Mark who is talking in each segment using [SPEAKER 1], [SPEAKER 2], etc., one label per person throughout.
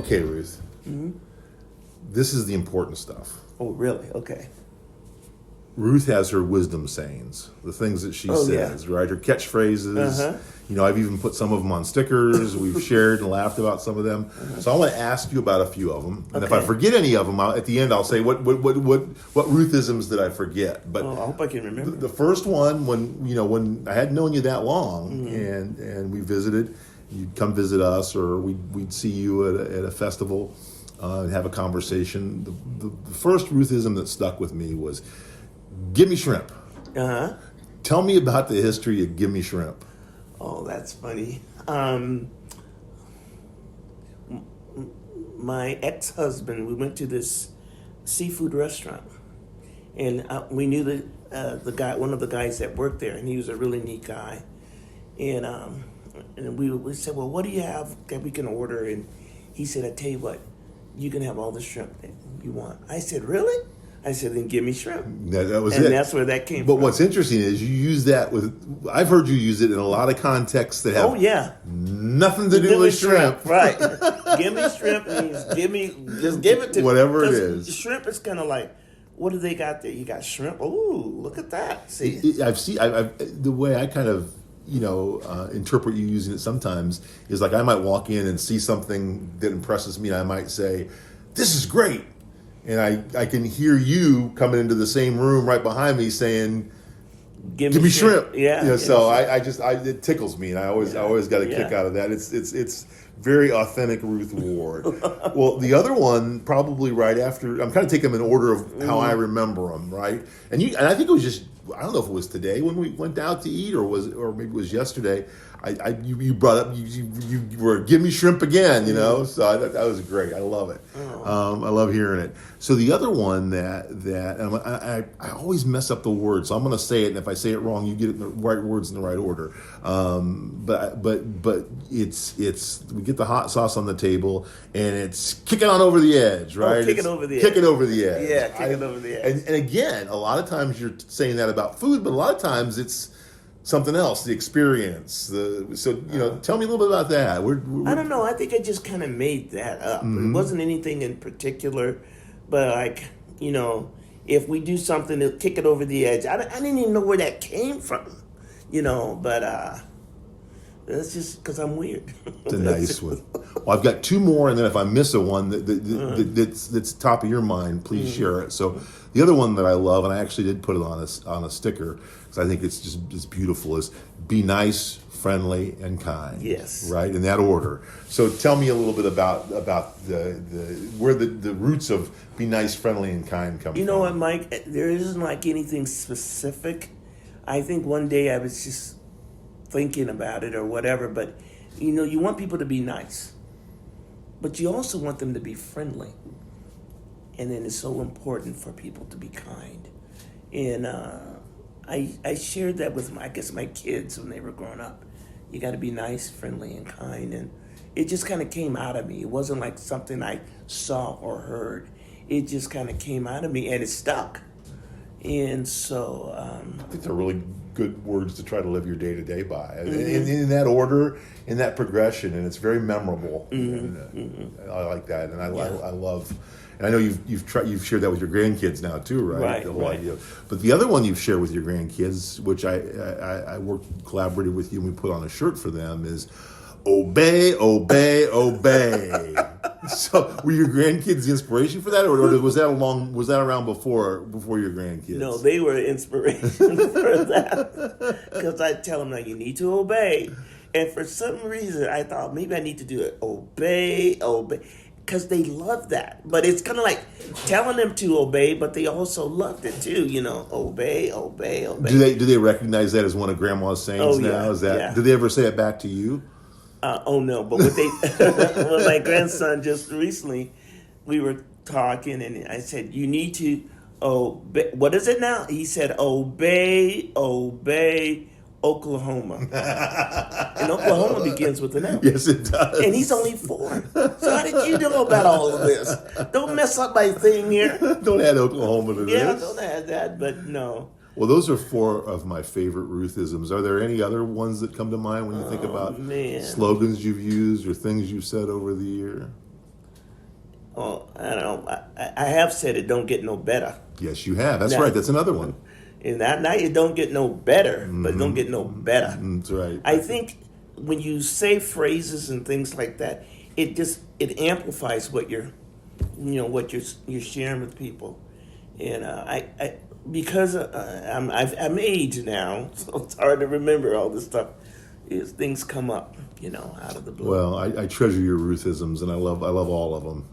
[SPEAKER 1] Okay, Ruth. This is the important stuff.
[SPEAKER 2] Oh, really? Okay.
[SPEAKER 1] Ruth has her wisdom sayings, the things that she says, right? Her catchphrases.
[SPEAKER 2] Uh-huh.
[SPEAKER 1] You know, I've even put some of them on stickers. We've shared and laughed about some of them. So I want to ask you about a few of them. And if I forget any of them, at the end I'll say what Ruthisms did I forget. But
[SPEAKER 2] I hope I can remember.
[SPEAKER 1] The first one, when I hadn't known you that long, and we visited, you'd come visit us, or we'd see you at a festival and have a conversation. The first Ruthism that stuck with me was, "Give me shrimp."
[SPEAKER 2] Uh-huh.
[SPEAKER 1] Tell me about the history of "Give me shrimp."
[SPEAKER 2] Oh, that's funny. My ex-husband, we went to this seafood restaurant, and we knew the guy, one of the guys that worked there, and he was a really neat guy. And we said, "Well, what do you have that we can order?" And he said, "I tell you what, you can have all the shrimp that you want." I said, "Really?" I said, "Then give me shrimp."
[SPEAKER 1] That was
[SPEAKER 2] and
[SPEAKER 1] it.
[SPEAKER 2] That's where that came
[SPEAKER 1] but
[SPEAKER 2] from.
[SPEAKER 1] What's interesting is you use that I've heard you use it in a lot of contexts that have nothing to do with shrimp.
[SPEAKER 2] Right. Give me shrimp means just give it to me.
[SPEAKER 1] Whatever it is.
[SPEAKER 2] Shrimp is kind of like, what do they got there? You got shrimp? Ooh, look at that. See?
[SPEAKER 1] The way I kind of, interpret you using it sometimes is like I might walk in and see something that impresses me and I might say, "This is great." And I can hear you coming into the same room right behind me saying, "Give me shrimp."
[SPEAKER 2] Yeah.
[SPEAKER 1] So it tickles me, and I always got a kick out of that. It's very authentic Ruth Ward. Well, the other one probably right after. I'm kind of taking them in order of how I remember them, right? And I think it was just, I don't know if it was today when we went out to eat, or maybe it was yesterday. You brought up you were "Give me shrimp" again, So I thought that was great. I love it. I love hearing it. So the other one that I always mess up the word, so I'm going to say it, and if I say it wrong, you get it in the right words in the right order. But it's we get the hot sauce on the table, and it's "kick it on over the edge," right?
[SPEAKER 2] Kick it over the edge.
[SPEAKER 1] Kick it over the edge.
[SPEAKER 2] Yeah, kick it over the edge.
[SPEAKER 1] And again, a lot of times you're saying that about food, but a lot of times it's something else, the experience. Tell me a little bit about that.
[SPEAKER 2] I don't know. I think I just kind of made that up. It wasn't anything in particular, but if we do something to kick it over the edge, I didn't even know where that came from, But that's just because I'm weird.
[SPEAKER 1] It's a nice one. Well, I've got two more, and then if I miss a one that's top of your mind, please share it. So the other one that I love, and I actually did put it on a sticker because I think it's just beautiful, is "Be nice, friendly, and kind."
[SPEAKER 2] Yes.
[SPEAKER 1] Right, in that order. So tell me a little bit about where the roots of "be nice, friendly, and kind" come from.
[SPEAKER 2] You know what, Mike? There isn't like anything specific. I think one day I was just thinking about it or whatever, but you want people to be nice, but you also want them to be friendly. And then it's so important for people to be kind. And I shared that with my kids when they were growing up. You got to be nice, friendly, and kind. And it just kind of came out of me. It wasn't like something I saw or heard. It just kind of came out of me, and it stuck. And so
[SPEAKER 1] I think they're really good words to try to live your day-to-day by, in that order, in that progression, and it's very memorable. I like that, and I love. And I know you've shared that with your grandkids now too, right?
[SPEAKER 2] Right.
[SPEAKER 1] Idea. But the other one you've shared with your grandkids, which I collaborated with you, and we put on a shirt for them, is "Obey, obey, obey." So, were your grandkids the inspiration for that, or was that around before your grandkids?
[SPEAKER 2] No, they were inspiration for that, because I tell them, you need to obey, and for some reason I thought maybe I need to do it, obey, because they love that. But it's kind of like telling them to obey, but they also loved it too. Obey, obey, obey.
[SPEAKER 1] Do they recognize that as one of Grandma's sayings now? Is that? Did they ever say it back to you?
[SPEAKER 2] No, but with my grandson just recently, we were talking, and I said, "You need to obey." What is it now? He said, "Obey, obey, Oklahoma." And Oklahoma begins with an L.
[SPEAKER 1] Yes, it does.
[SPEAKER 2] And he's only 4. So how did you know about all of this? Don't mess up my thing here.
[SPEAKER 1] Don't add Oklahoma to this.
[SPEAKER 2] Yeah, don't add that, but no.
[SPEAKER 1] Well, those are 4 of my favorite Ruthisms. Are there any other ones that come to mind when you think about slogans you've used or things you've said over the year?
[SPEAKER 2] Oh, I don't know. I have said it don't get no better.
[SPEAKER 1] Yes, you have. That's
[SPEAKER 2] Now-
[SPEAKER 1] right. That's another one.
[SPEAKER 2] And now it don't get no better, but don't get no better.
[SPEAKER 1] That's right.
[SPEAKER 2] I think when you say phrases and things like that, it amplifies what what you're sharing with people. And I because I'm aged now, so it's hard to remember all this stuff. Things come up, out of the blue.
[SPEAKER 1] Well, I treasure your Ruthisms, and I love all of them.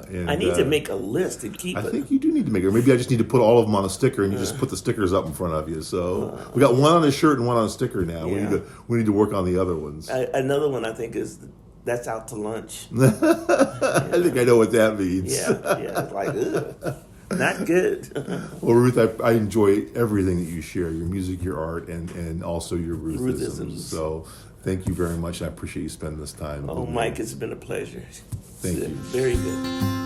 [SPEAKER 1] And
[SPEAKER 2] I need to make a list and keep
[SPEAKER 1] I
[SPEAKER 2] it.
[SPEAKER 1] think you do need to make it. Or maybe I just need to put all of them on a sticker, and you just put the stickers up in front of you. So we got one on a shirt and one on a sticker now.
[SPEAKER 2] Yeah.
[SPEAKER 1] We need to work on the other ones.
[SPEAKER 2] Another one I think is that's out to lunch.
[SPEAKER 1] I think I know what that means.
[SPEAKER 2] Yeah, it's like, ugh, not good.
[SPEAKER 1] Well, Ruth, I enjoy everything that you share, your music, your art, and also your Ruthisms. So thank you very much. I appreciate you spending this time.
[SPEAKER 2] Oh, Mike, it's been a pleasure.
[SPEAKER 1] Thank you.
[SPEAKER 2] Very good.